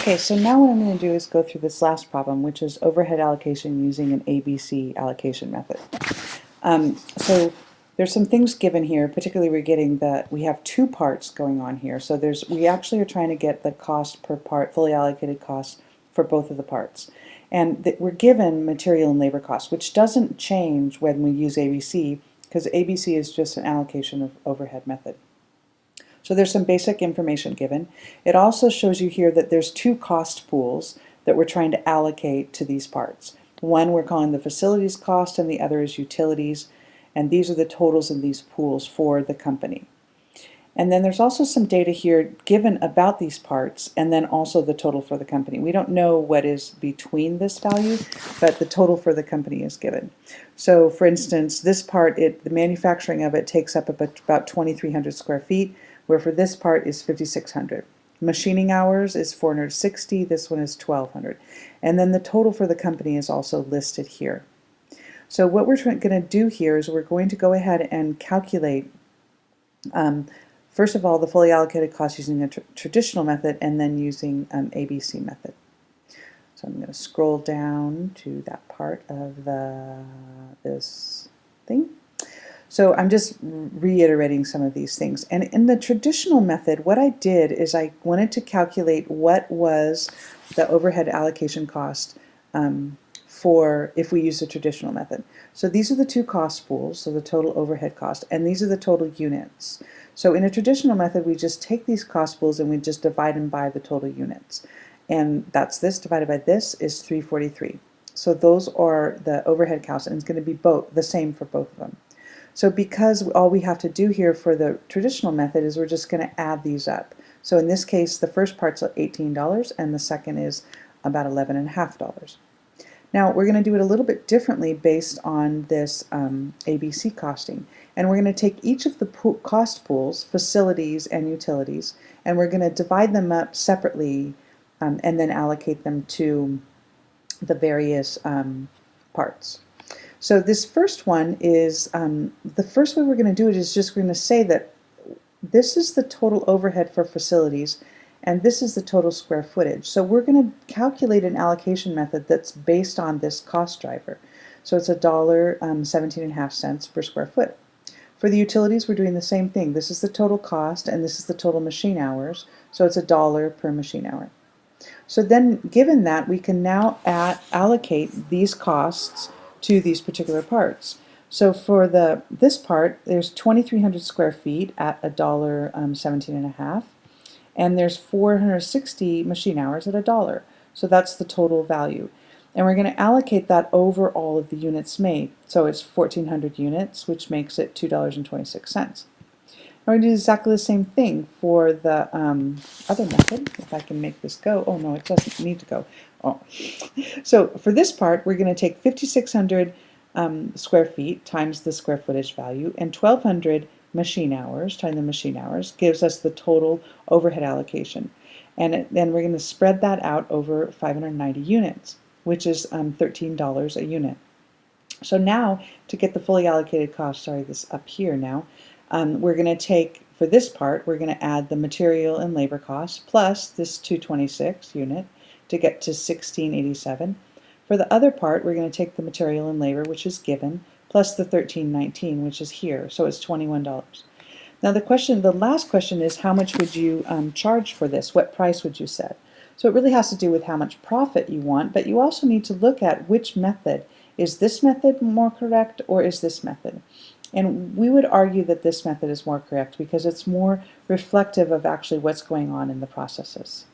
Okay, so now what I'm going to do is go through this last problem, which is overhead allocation using an ABC allocation method. So there's some things given here, particularly we're getting that we have two parts going on here. So we actually are trying to get the cost per part, fully allocated cost for both of the parts. And we're given material and labor costs, which doesn't change when we use ABC, because ABC is just an allocation of overhead method. So there's some basic information given. It also shows you here that there's two cost pools that we're trying to allocate to these parts. One we're calling the facilities cost and the other is utilities, and these are the totals in these pools for the company. And then there's also some data here given about these parts and then also the total for the company. We don't know what is between this value, but the total for the company is given. So for instance, this part, the manufacturing of it takes up about 2,300 square feet, where for this part is 5,600. Machining hours is 460, this one is 1,200. And then the total for the company is also listed here. So what we're going to do here is we're going to go ahead and calculate first of all, the fully allocated cost using a traditional method and then using ABC method. So I'm going to scroll down to that part of this thing. So I'm just reiterating some of these things. And in the traditional method, what I did is I wanted to calculate what was the overhead allocation cost for if we use the traditional method. So these are the two cost pools, so the total overhead cost, and these are the total units. So in a traditional method, we just take these cost pools and we just divide them by the total units. And that's this divided by this is 343. So those are the overhead costs, and it's going to be the same for both of them. So because all we have to do here for the traditional method is we're just going to add these up. So in this case, the first part's $18 and the second is about $11.50. Now we're going to do it a little bit differently based on this ABC costing. And we're going to take each of the cost pools, facilities and utilities, and we're going to divide them up separately and then allocate them to the various parts. So this first one is, the first way we're going to do it is just we're going to say that this is the total overhead for facilities and this is the total square footage. So we're going to calculate an allocation method that's based on this cost driver. So it's $1.17.5 per square foot. For the utilities, we're doing the same thing. This is the total cost and this is the total machine hours. So it's $1 per machine hour. So then given that, we can now allocate these costs to these particular parts. So for this part, there's 2,300 square feet at $1.17.5. And there's 460 machine hours at $1. So that's the total value. And we're going to allocate that over all of the units made. So it's 1,400 units, which makes it $2.26. Now we're going to do exactly the same thing for the other method. If I can make this go. Oh no, it doesn't need to go. Oh. So for this part, we're going to take 5,600 square feet times the square footage value and 1,200 machine hours times the machine hours gives us the total overhead allocation. And then we're going to spread that out over 590 units, which is $13 a unit. So now to get the fully allocated cost, sorry, this up here now, we're going to take, for this part, we're going to add the material and labor costs plus this 226 unit to get to 1687. For the other part, we're going to take the material and labor, which is given, plus the 1319, which is here, so it's $21. Now the last question is how much would you charge for this? What price would you set? So it really has to do with how much profit you want, but you also need to look at which method. Is this method more correct or is this method? And we would argue that this method is more correct because it's more reflective of actually what's going on in the processes.